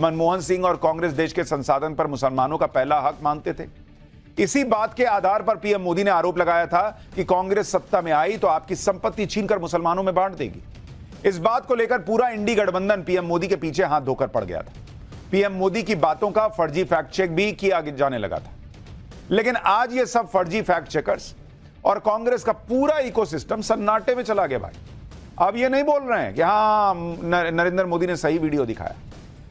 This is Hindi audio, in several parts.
मनमोहन सिंह और कांग्रेस देश के संसाधन पर मुसलमानों का पहला हक मानते थे। इसी बात के आधार पर पीएम मोदी ने आरोप लगाया था कि कांग्रेस सत्ता में आई तो आपकी संपत्ति छीनकर मुसलमानों में बांट देगी। इस बात को लेकर पूरा इंडी गठबंधन पीएम मोदी के पीछे हाथ धोकर पड़ गया था। पीएम मोदी की बातों का फर्जी फैक्ट चेक भी किया जाने लगा था। लेकिन आज ये सब फर्जी फैक्ट चेकर्स और कांग्रेस का पूरा इकोसिस्टम सन्नाटे में चला गया भाई। अब ये नहीं बोल रहे हैं कि हाँ नरेंद्र मोदी ने सही वीडियो दिखाया।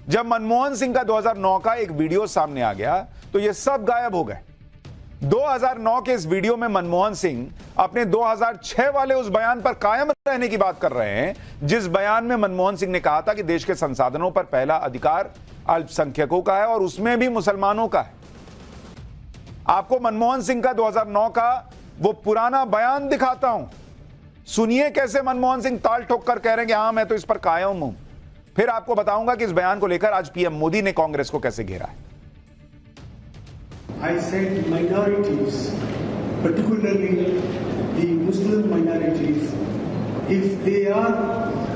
जब मनमोहन सिंह का 2009 का एक वीडियो सामने आ गया तो ये सब गायब हो गए। 2009 के इस वीडियो में मनमोहन सिंह अपने 2006 वाले उस बयान पर कायम रहने की बात कर रहे हैं, जिस बयान में मनमोहन सिंह ने कहा था कि देश के संसाधनों पर पहला अधिकार अल्पसंख्यकों का है और उसमें भी मुसलमानों का है। आपको मनमोहन सिंह का 2009 का वो पुराना बयान दिखाता हूं, सुनिए कैसे मनमोहन सिंह ताल ठोक कर कह रहे हैं कि हाँ मैं तो इस पर कायम हूं। फिर आपको बताऊंगा कि इस बयान को लेकर आज पीएम मोदी ने कांग्रेस को कैसे घेरा है। I said minorities, particularly the Muslim minorities, if they are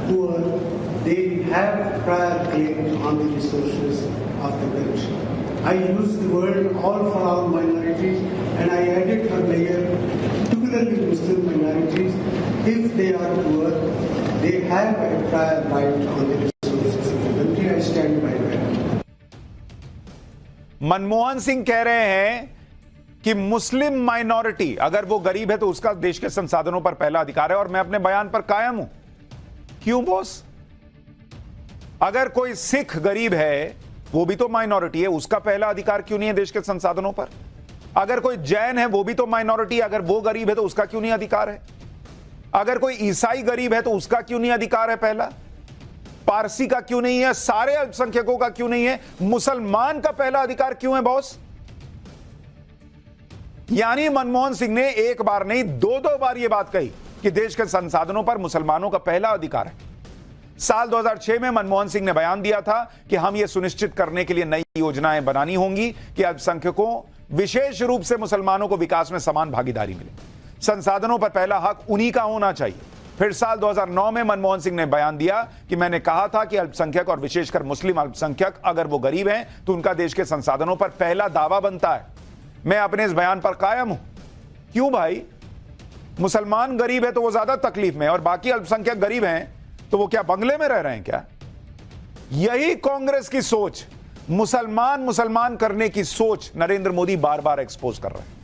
poor, they have prior claim on the resources of the country. I used the word all for all minorities and I added for layer, particularly Muslim minorities, if they are poor, they have a prior right on the resources of the country. I stand by that. Manmohan Singh कह रहे हैं कि मुस्लिम माइनॉरिटी अगर वो गरीब है तो उसका देश के संसाधनों पर पहला अधिकार है और मैं अपने बयान पर कायम हूं। क्यों बॉस? अगर कोई सिख गरीब है वो भी तो माइनॉरिटी है, उसका पहला अधिकार क्यों नहीं है देश के संसाधनों पर? अगर कोई जैन है वो भी तो माइनॉरिटी है, अगर वो गरीब है तो उसका क्यों नहीं अधिकार है? अगर कोई ईसाई गरीब है तो उसका क्यों नहीं अधिकार है? पहला पारसी का क्यों नहीं है? सारे अल्पसंख्यकों का क्यों नहीं है? मुसलमान का पहला अधिकार क्यों है बॉस? यानी मनमोहन सिंह ने एक बार नहीं दो बार यह बात कही कि देश के संसाधनों पर मुसलमानों का पहला अधिकार है। साल 2006 में मनमोहन सिंह ने बयान दिया था कि हम यह सुनिश्चित करने के लिए नई योजनाएं बनानी होंगी कि अल्पसंख्यकों विशेष रूप से मुसलमानों को विकास में समान भागीदारी मिले। संसाधनों पर पहला हक उन्हीं का होना चाहिए। फिर साल 2009 में मनमोहन सिंह ने बयान दिया कि मैंने कहा था कि अल्पसंख्यक और विशेषकर मुस्लिम अल्पसंख्यक अगर वो गरीब हैं तो उनका देश के संसाधनों पर पहला दावा बनता है। मैं अपने इस बयान पर कायम हूं। क्यों भाई? मुसलमान गरीब है तो वो ज्यादा तकलीफ में और बाकी अल्पसंख्यक गरीब हैं तो वो क्या बंगले में रह रहे हैं क्या? यही कांग्रेस की सोच, मुसलमान करने की सोच नरेंद्र मोदी बार बार एक्सपोज कर रहे हैं।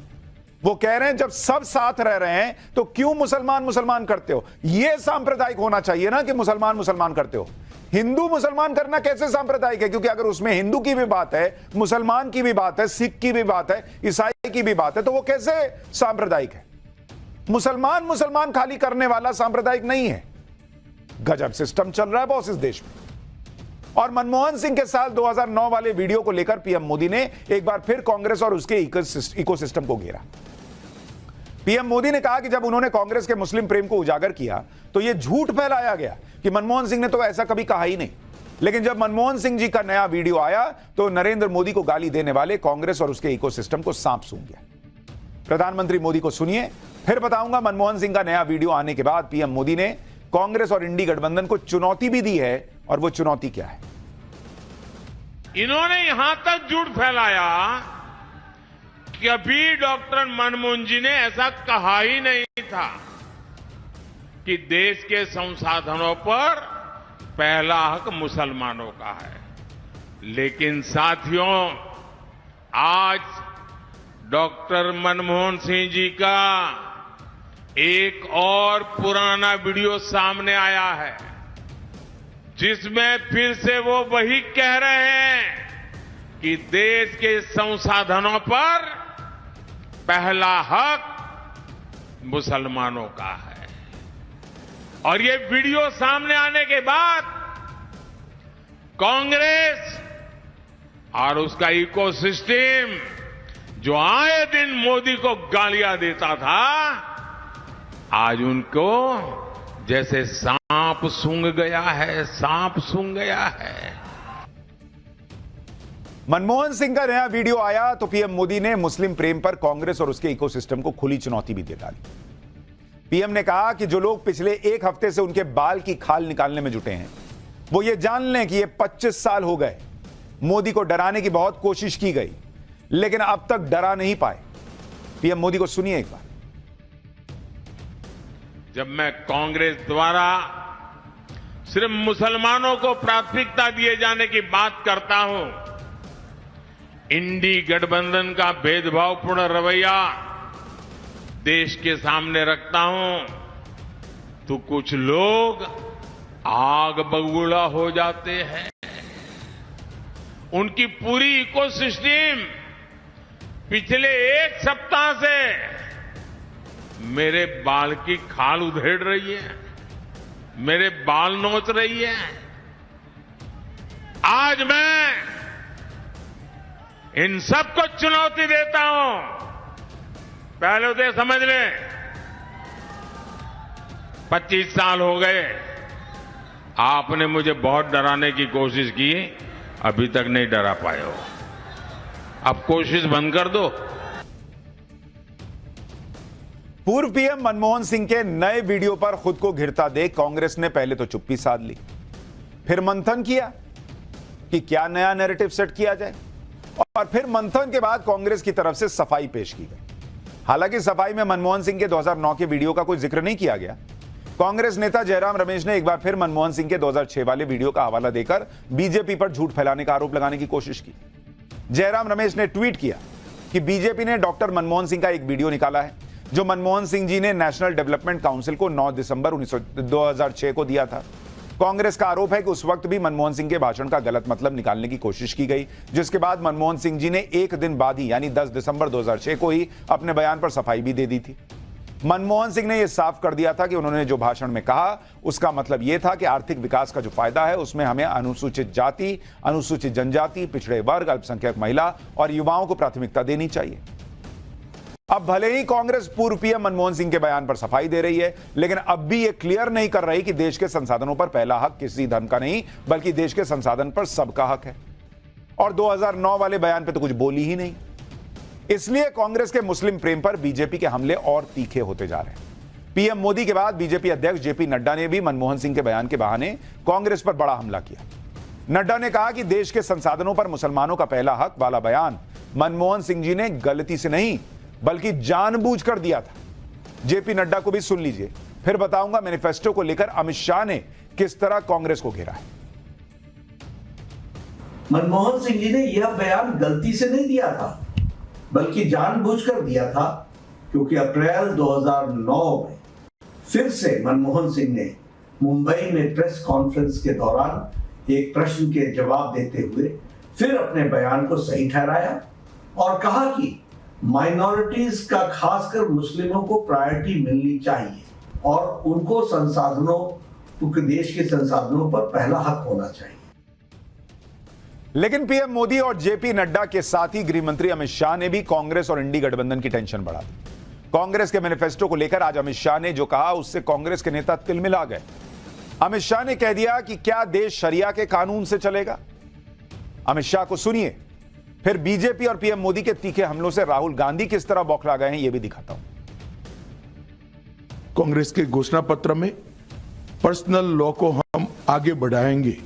वो कह रहे हैं जब सब साथ रह रहे हैं तो क्यों मुसलमान करते हो? यह सांप्रदायिक होना चाहिए ना कि मुसलमान करते हो। हिंदू मुसलमान करना कैसे सांप्रदायिक है? क्योंकि अगर उसमें हिंदू की भी बात है, मुसलमान की भी बात है, सिख की भी बात है, ईसाई की भी बात है, तो वो कैसे सांप्रदायिक है? मुसलमान खाली करने वाला सांप्रदायिक नहीं है। गजब सिस्टम चल रहा है बॉस इस देश में। और मनमोहन सिंह के साल 2009 वाले वीडियो को लेकर पीएम मोदी ने एक बार फिर कांग्रेस और उसके इकोसिस्टम को घेरा। पीएम मोदी ने कहा कि जब उन्होंने कांग्रेस के मुस्लिम प्रेम को उजागर किया तो यह झूठ फैलाया गया कि मनमोहन सिंह ने तो ऐसा कभी कहा ही नहीं। लेकिन जब मनमोहन सिंह जी का नया वीडियो आया तो नरेंद्र मोदी को गाली देने वाले कांग्रेस और उसके इकोसिस्टम को सांप सूंघ गया। प्रधानमंत्री मोदी को सुनिए, फिर बताऊंगा मनमोहन सिंह का नया वीडियो आने के बाद पीएम मोदी ने कांग्रेस और इंडी गठबंधन को चुनौती भी दी है और वो चुनौती क्या है। इन्होंने यहां तक झूठ फैलाया कि अभी डॉक्टर मनमोहन जी ने ऐसा कहा ही नहीं था कि देश के संसाधनों पर पहला हक मुसलमानों का है। लेकिन साथियों, आज डॉक्टर मनमोहन सिंह जी का एक और पुराना वीडियो सामने आया है जिसमें फिर से वो वही कह रहे हैं कि देश के संसाधनों पर पहला हक मुसलमानों का है। और ये वीडियो सामने आने के बाद कांग्रेस और उसका इकोसिस्टम जो आए दिन मोदी को गालियां देता था, आज उनको जैसे सांप सूंघ गया है। मनमोहन सिंह का नया वीडियो आया तो पीएम मोदी ने मुस्लिम प्रेम पर कांग्रेस और उसके इकोसिस्टम को खुली चुनौती भी दे डाली। पीएम ने कहा कि जो लोग पिछले एक हफ्ते से उनके बाल की खाल निकालने में जुटे हैं वो ये जान लें कि ये 25 साल हो गए मोदी को डराने की बहुत कोशिश की गई, लेकिन अब तक डरा नहीं पाए। पीएम मोदी को सुनिए एक बार। जब मैं कांग्रेस द्वारा सिर्फ मुसलमानों को प्राथमिकता दिए जाने की बात करता हूं, इंडी गठबंधन का भेदभावपूर्ण रवैया देश के सामने रखता हूं, तो कुछ लोग आग बबूला हो जाते हैं। उनकी पूरी इकोसिस्टम पिछले एक सप्ताह से मेरे बाल की खाल उधेड़ रही है, मेरे बाल नोच रही है। आज मैं इन सबको चुनौती देता हूं। पहले तो समझ लें, 25 साल हो गए, आपने मुझे बहुत डराने की कोशिश की, अभी तक नहीं डरा पाए हो। अब कोशिश बंद कर दो। पूर्व पीएम मनमोहन सिंह के नए वीडियो पर खुद को घिरता देख कांग्रेस ने पहले तो चुप्पी साध ली, फिर मंथन किया कि क्या नया नैरेटिव सेट किया जाए, और फिर मंथन के बाद कांग्रेस की तरफ से सफाई पेश की गई। हालांकि सफाई में मनमोहन सिंह के 2009 के वीडियो का कोई जिक्र नहीं किया गया। कांग्रेस नेता जयराम रमेश ने एक बार फिर मनमोहन सिंह के 2006 वाले वीडियो का हवाला देकर बीजेपी पर झूठ फैलाने का आरोप लगाने की कोशिश की। जयराम रमेश ने ट्वीट किया कि बीजेपी ने डॉक्टर मनमोहन सिंह का एक वीडियो निकाला है जो मनमोहन सिंह जी ने नेशनल डेवलपमेंट काउंसिल को 9 दिसंबर 2006 को दिया था। कांग्रेस का आरोप है कि उस वक्त भी मनमोहन सिंह के भाषण का गलत मतलब निकालने की कोशिश की गई, जिसके बाद मनमोहन सिंह जी ने एक दिन बाद ही यानी 10 दिसंबर 2006 को ही अपने बयान पर सफाई भी दे दी थी। मनमोहन सिंह ने यह साफ कर दिया था कि उन्होंने जो भाषण में कहा उसका मतलब यह था कि आर्थिक विकास का जो फायदा है उसमें हमें अनुसूचित जाति, अनुसूचित जनजाति, पिछड़े वर्ग, अल्पसंख्यक महिला और युवाओं को प्राथमिकता देनी चाहिए। अब भले ही कांग्रेस पूर्व पीएम मनमोहन सिंह के बयान पर सफाई दे रही है, लेकिन अब भी यह क्लियर नहीं कर रही कि देश के संसाधनों पर पहला हक किसी धर्म का नहीं बल्कि देश के संसाधन पर सबका हक है। और 2009 वाले बयान पर तो कुछ बोली ही नहीं। इसलिए कांग्रेस के मुस्लिम प्रेम पर बीजेपी के हमले और तीखे होते जा रहे हैं। पीएम मोदी के बाद बीजेपी अध्यक्ष जेपी नड्डा ने भी मनमोहन सिंह के बयान के बहाने कांग्रेस पर बड़ा हमला किया। नड्डा ने कहा कि देश के संसाधनों पर मुसलमानों का पहला हक वाला बयान मनमोहन सिंह जी ने गलती से नहीं बल्कि जानबूझकर दिया था। जेपी नड्डा को भी सुन लीजिए, फिर बताऊंगा मैनिफेस्टो को लेकर अमित शाह ने किस तरह कांग्रेस को घेरा है। मनमोहन सिंह जी ने यह बयान गलती से नहीं दिया था बल्कि जानबूझकर दिया था, क्योंकि अप्रैल 2009 में फिर से मनमोहन सिंह ने मुंबई में प्रेस कॉन्फ्रेंस के दौरान एक प्रश्न के जवाब देते हुए फिर अपने बयान को सही ठहराया और कहा कि माइनॉरिटीज का, खासकर मुस्लिमों को प्रायोरिटी मिलनी चाहिए और उनको संसाधनों, क्योंकि देश के संसाधनों पर पहला हक होना चाहिए। लेकिन पीएम मोदी और जेपी नड्डा के साथ ही गृह मंत्री अमित शाह ने भी कांग्रेस और इंडी गठबंधन की टेंशन बढ़ा दी। कांग्रेस के मैनिफेस्टो को लेकर आज अमित शाह ने जो कहा उससे कांग्रेस के नेता तिलमिला गए। अमित शाह ने कह दिया कि क्या देश शरिया के कानून से चलेगा। अमित शाह को सुनिए, फिर बीजेपी और पीएम मोदी के तीखे हमलों से राहुल गांधी किस तरह बौखला गए हैं यह भी दिखाता हूं। कांग्रेस के घोषणा पत्र में पर्सनल लॉ को हम आगे बढ़ाएंगे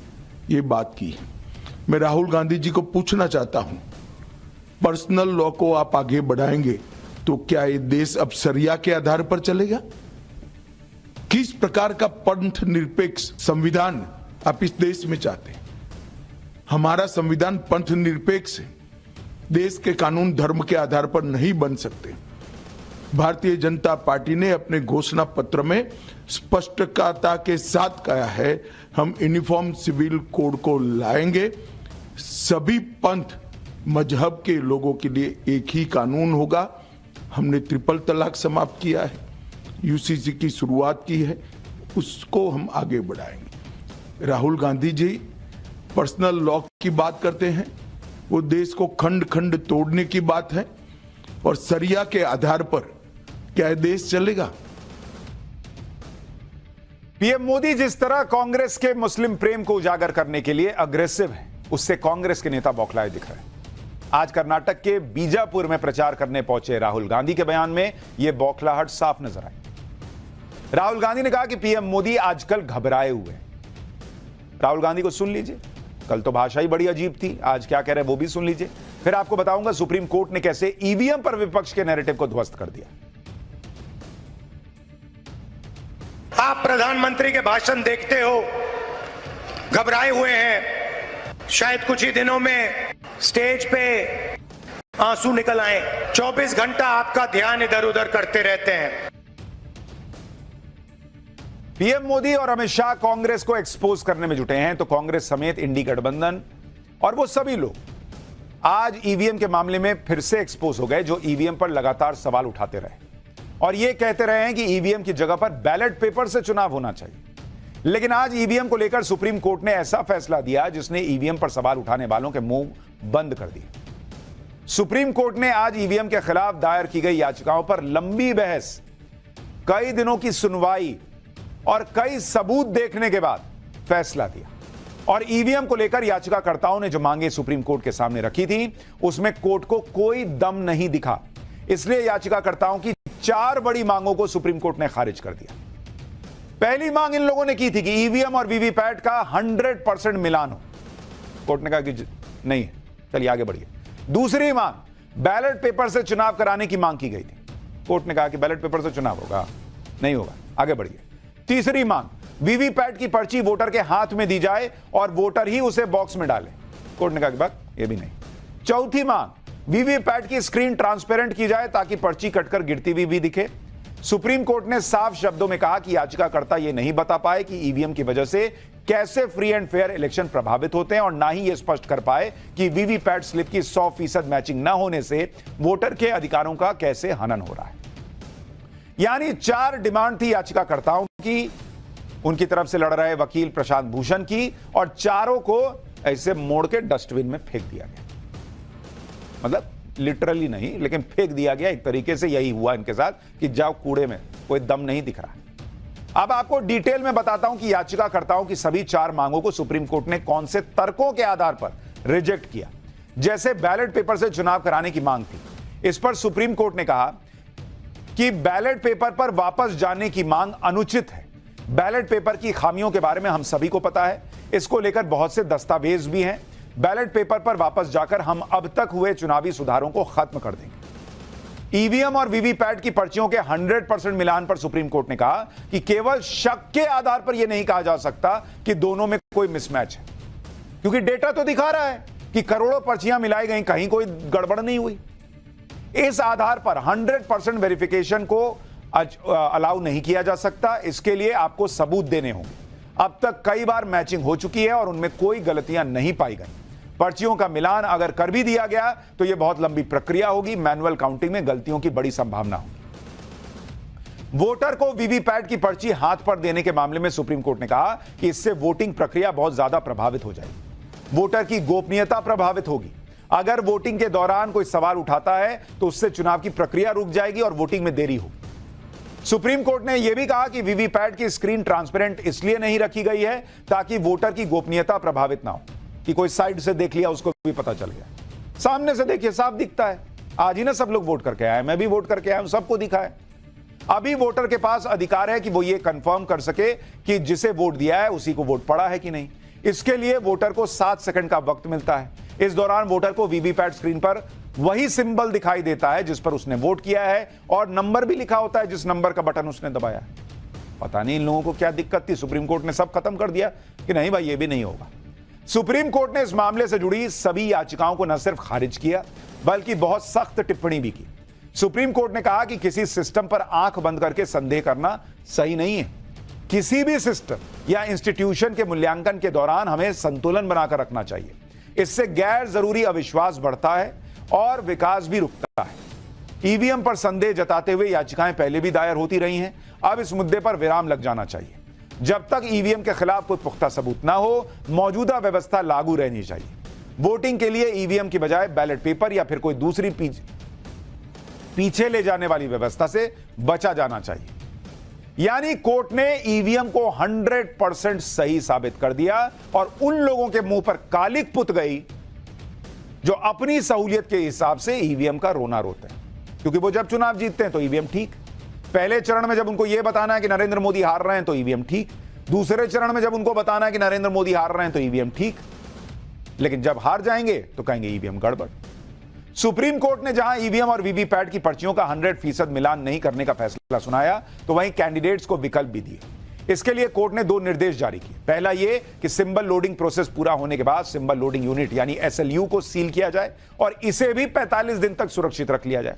ये बात की। मैं राहुल गांधी जी को पूछना चाहता हूं, पर्सनल लॉ को आप आगे बढ़ाएंगे तो क्या ये देश अब शरिया के आधार पर चलेगा? किस प्रकार का पंथ निरपेक्ष संविधान आप इस देश में चाहते हैं? हमारा संविधान पंथ निरपेक्ष है। देश के कानून धर्म के आधार पर नहीं बन सकते। भारतीय जनता पार्टी ने अपने घोषणा पत्र में स्पष्टता के साथ कहा है, हम यूनिफॉर्म सिविल कोड को लाएंगे। सभी पंथ मजहब के लोगों के लिए एक ही कानून होगा। हमने ट्रिपल तलाक समाप्त किया है, यूसीसी की शुरुआत की है, उसको हम आगे बढ़ाएंगे। राहुल गांधी जी पर्सनल लॉ की बात करते हैं, वो देश को खंड खंड तोड़ने की बात है। और शरिया के आधार पर क्या देश चलेगा? पीएम मोदी जिस तरह कांग्रेस के मुस्लिम प्रेम को उजागर करने के लिए अग्रेसिव है, उससे कांग्रेस के नेता बौखलाए दिख रहे हैं। आज कर्नाटक के बीजापुर में प्रचार करने पहुंचे राहुल गांधी के बयान में यह बौखलाहट साफ नजर आई। राहुल गांधी ने कहा कि पीएम मोदी आजकल घबराए हुए हैं। राहुल गांधी को सुन लीजिए, कल तो भाषा ही बड़ी अजीब थी, आज क्या कह रहे हैं वो भी सुन लीजिए। फिर आपको बताऊंगा सुप्रीम कोर्ट ने कैसे ईवीएम पर विपक्ष के नैरेटिव को ध्वस्त कर दिया। आप प्रधानमंत्री के भाषण देखते हो, घबराए हुए हैं, शायद कुछ ही दिनों में स्टेज पे आंसू निकल आए। 24 घंटा आपका ध्यान इधर उधर करते रहते हैं। पीएम मोदी और अमित शाह कांग्रेस को एक्सपोज करने में जुटे हैं, तो कांग्रेस समेत इंडी गठबंधन और वो सभी लोग आज ईवीएम के मामले में फिर से एक्सपोज हो गए, जो ईवीएम पर लगातार सवाल उठाते रहे और ये कहते रहे हैं कि ईवीएम की जगह पर बैलेट पेपर से चुनाव होना चाहिए। लेकिन आज ईवीएम को लेकर सुप्रीम कोर्ट ने ऐसा फैसला दिया जिसने ईवीएम पर सवाल उठाने वालों के मुंह बंद कर दिए। सुप्रीम कोर्ट ने आज ईवीएम के खिलाफ दायर की गई याचिकाओं पर लंबी बहस, कई दिनों की सुनवाई और कई सबूत देखने के बाद फैसला दिया। और ईवीएम को लेकर याचिकाकर्ताओं ने जो मांगे सुप्रीम कोर्ट के सामने रखी थी, उसमें कोर्ट को कोई दम नहीं दिखा। इसलिए याचिकाकर्ताओं की 4 बड़ी मांगों को सुप्रीम कोर्ट ने खारिज कर दिया। पहली मांग इन लोगों ने की थी कि ईवीएम और वीवीपैट का 100% मिलान हो। कोर्ट ने कहा कि नहीं है, चलिए आगे बढ़िए। दूसरी मांग, बैलेट पेपर से चुनाव कराने की मांग की गई थी। कोर्ट ने कहा कि बैलेट पेपर से चुनाव होगा, नहीं होगा, आगे बढ़िए। तीसरी मांग, वीवीपैट की पर्ची वोटर के हाथ में दी जाए और वोटर ही उसे बॉक्स में डाले। कोर्ट ने कहा कि बस ये भी नहीं। चौथी मांग, वीवीपैट की स्क्रीन ट्रांसपेरेंट की जाए ताकि पर्ची कटकर गिरती हुई भी दिखे। सुप्रीम कोर्ट ने साफ शब्दों में कहा कि याचिकाकर्ता ये नहीं बता पाए कि ईवीएम की वजह से कैसे फ्री एंड फेयर इलेक्शन प्रभावित होते हैं और ना ही ये स्पष्ट कर पाए कि वीवीपैट स्लिप की 100% मैचिंग न होने से वोटर के अधिकारों का कैसे हनन हो रहा है। यानी 4 डिमांड थी याचिकाकर्ताओं की, उनकी तरफ से लड़ रहे वकील प्रशांत भूषण की, और चारों को ऐसे मोड़ के डस्टबिन में फेंक दिया गया। मतलब लिटरली नहीं, लेकिन फेंक दिया गया। एक तरीके से यही हुआ इनके साथ कि जाओ कूड़े में, कोई दम नहीं दिख रहा। अब आपको डिटेल में बताता हूं कि याचिकाकर्ताओं की सभी 4 मांगों को सुप्रीम कोर्ट ने कौन से तर्कों के आधार पर रिजेक्ट किया। जैसे बैलेट पेपर से चुनाव कराने की मांग थी, इस पर सुप्रीम कोर्ट ने कहा कि बैलेट पेपर पर वापस जाने की मांग अनुचित है। बैलेट पेपर की खामियों के बारे में हम सभी को पता है, इसको लेकर बहुत से दस्तावेज भी हैं। बैलेट पेपर पर वापस जाकर हम अब तक हुए चुनावी सुधारों को खत्म कर देंगे। ईवीएम और वीवीपैट की पर्चियों के 100% मिलान पर सुप्रीम कोर्ट ने कहा कि केवल शक के आधार पर यह नहीं कहा जा सकता कि दोनों में कोई मिसमैच है, क्योंकि डेटा तो दिखा रहा है कि करोड़ों पर्चियां मिलाई गई, कहीं कोई गड़बड़ नहीं हुई। इस आधार पर 100% वेरिफिकेशन को अलाउ नहीं किया जा सकता। इसके लिए आपको सबूत देने होंगे। अब तक कई बार मैचिंग हो चुकी है और उनमें कोई गलतियां नहीं पाई गई। पर्चियों का मिलान अगर कर भी दिया गया तो यह बहुत लंबी प्रक्रिया होगी, मैनुअल काउंटिंग में गलतियों की बड़ी संभावना होगी। वोटर को वीवीपैट की पर्ची हाथ पर देने के मामले में सुप्रीम कोर्ट ने कहा कि इससे वोटिंग प्रक्रिया बहुत ज्यादा प्रभावित हो जाएगी। वोटर की गोपनीयता प्रभावित होगी। अगर वोटिंग के दौरान कोई सवाल उठाता है तो उससे चुनाव की प्रक्रिया रुक जाएगी और वोटिंग में देरी होगी। सुप्रीम कोर्ट ने यह भी कहा कि वीवीपैट की स्क्रीन ट्रांसपेरेंट इसलिए नहीं रखी गई है ताकि वोटर की गोपनीयता प्रभावित ना हो, कि कोई साइड से देख लिया उसको भी पता चल गया। सामने से देखिए, साफ दिखता है। आज ही ना सब लोग वोट करके आए, मैं भी वोट करके आया हूं, सबको दिखा है। अभी वोटर के पास अधिकार है कि वो ये कंफर्म कर सके कि जिसे वोट दिया है उसी को वोट पड़ा है कि नहीं। इसके लिए वोटर को 7 सेकंड का वक्त मिलता है। इस दौरान वोटर को वीवीपैट स्क्रीन पर वही सिंबल दिखाई देता है जिस पर उसने वोट किया है और नंबर भी लिखा होता है जिस नंबर का बटन उसने दबाया है। पता नहीं इन लोगों को क्या दिक्कत थी, सुप्रीम कोर्ट ने सब खत्म कर दिया कि नहीं भाई ये भी नहीं होगा। सुप्रीम कोर्ट ने इस मामले से जुड़ी सभी याचिकाओं को न सिर्फ खारिज किया बल्कि बहुत सख्त टिप्पणी भी की। सुप्रीम कोर्ट ने कहा कि किसी सिस्टम पर आंख बंद करके संदेह करना सही नहीं है। किसी भी सिस्टम या इंस्टीट्यूशन के मूल्यांकन के दौरान हमें संतुलन बनाकर रखना चाहिए। इससे गैर जरूरी अविश्वास बढ़ता है और विकास भी रुकता है। ईवीएम पर संदेह जताते हुए याचिकाएं पहले भी दायर होती रही हैं। अब इस मुद्दे पर विराम लग जाना चाहिए। जब तक ईवीएम के खिलाफ कोई पुख्ता सबूत ना हो, मौजूदा व्यवस्था लागू रहनी चाहिए। वोटिंग के लिए ईवीएम की बजाय बैलेट पेपर या फिर कोई दूसरी पीछे ले जाने वाली व्यवस्था से बचा जाना चाहिए। यानी कोर्ट ने ईवीएम को 100% सही साबित कर दिया और उन लोगों के मुंह पर कालिक पुत गई जो अपनी सहूलियत के हिसाब से ईवीएम का रोना रोते हैं, क्योंकि वो जब चुनाव जीतते हैं तो ईवीएम ठीक। पहले चरण में जब उनको यह बताना है कि नरेंद्र मोदी हार रहे हैं तो ईवीएम ठीक। दूसरे चरण में जब उनको बताना है कि नरेंद्र मोदी हार रहे हैं तो ईवीएम ठीक। लेकिन जब हार जाएंगे तो कहेंगे ईवीएम गड़बड़। सुप्रीम कोर्ट ने जहां ईवीएम और वीवीपैट की पर्चियों का 100% मिलान नहीं करने का फैसला सुनाया, तो वहीं कैंडिडेट्स को विकल्प भी दिए। इसके लिए कोर्ट ने 2 निर्देश जारी किए। पहला यह कि सिंबल लोडिंग प्रोसेस पूरा होने के बाद सिंबल लोडिंग यूनिट यानी एसएलयू को सील किया जाए और इसे भी 45 दिन तक सुरक्षित रख लिया जाए।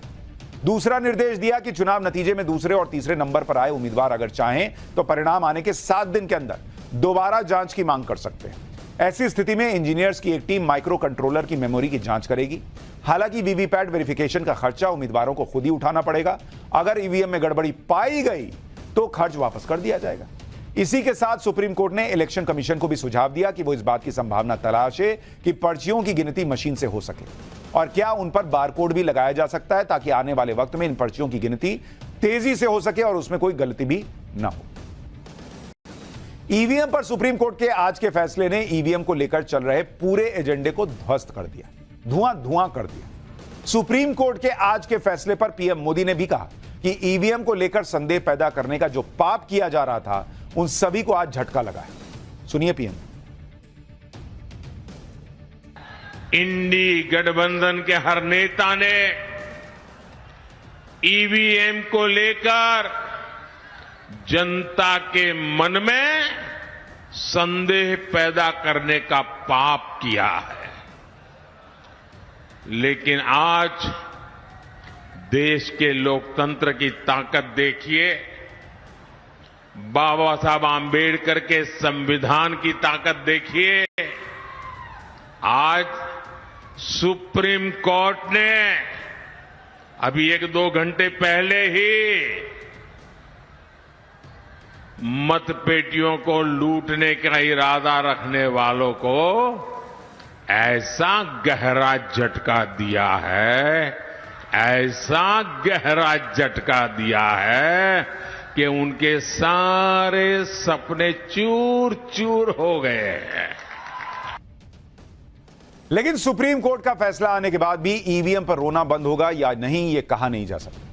दूसरा निर्देश दिया कि चुनाव नतीजे में दूसरे और तीसरे नंबर पर आए उम्मीदवार अगर चाहें तो परिणाम आने के 7 दिन के अंदर दोबारा जांच की मांग कर सकते हैं। ऐसी स्थिति में इंजीनियर्स की एक टीम माइक्रो कंट्रोलर की मेमोरी की जांच करेगी। हालांकि वीवीपैट वेरिफिकेशन का खर्चा उम्मीदवारों को खुद ही उठाना पड़ेगा। अगर ईवीएम में गड़बड़ी पाई गई तो खर्च वापस कर दिया जाएगा। इसी के साथ सुप्रीम कोर्ट ने इलेक्शन कमीशन को भी सुझाव दिया कि वो इस बात की संभावना तलाशे कि पर्चियों की गिनती मशीन से हो सके और क्या उन पर बारकोड भी लगाया जा सकता है, ताकि आने वाले वक्त में इन पर्चियों की गिनती तेजी से हो सके और उसमें कोई गलती भी ना हो। ईवीएम पर सुप्रीम कोर्ट के आज के फैसले ने ईवीएम को लेकर चल रहे पूरे एजेंडे को ध्वस्त कर दिया, धुआं कर दिया। सुप्रीम कोर्ट के आज के फैसले पर पीएम मोदी ने भी कहा कि ईवीएम को लेकर संदेह पैदा करने का जो पाप किया जा रहा था, उन सभी को आज झटका लगा है। सुनिए पीएम। इंडी गठबंधन के हर नेता ने ईवीएम को लेकर जनता के मन में संदेह पैदा करने का पाप किया है। लेकिन आज देश के लोकतंत्र की ताकत देखिए, बाबा साहब आंबेडकर के संविधान की ताकत देखिए। आज सुप्रीम कोर्ट ने अभी 1-2 घंटे पहले ही मतपेटियों को लूटने का इरादा रखने वालों को ऐसा गहरा झटका दिया है, ऐसा गहरा झटका दिया है कि उनके सारे सपने चूर चूर हो गए हैं। लेकिन सुप्रीम कोर्ट का फैसला आने के बाद भी ईवीएम पर रोना बंद होगा या नहीं, यह कहा नहीं जा सकता।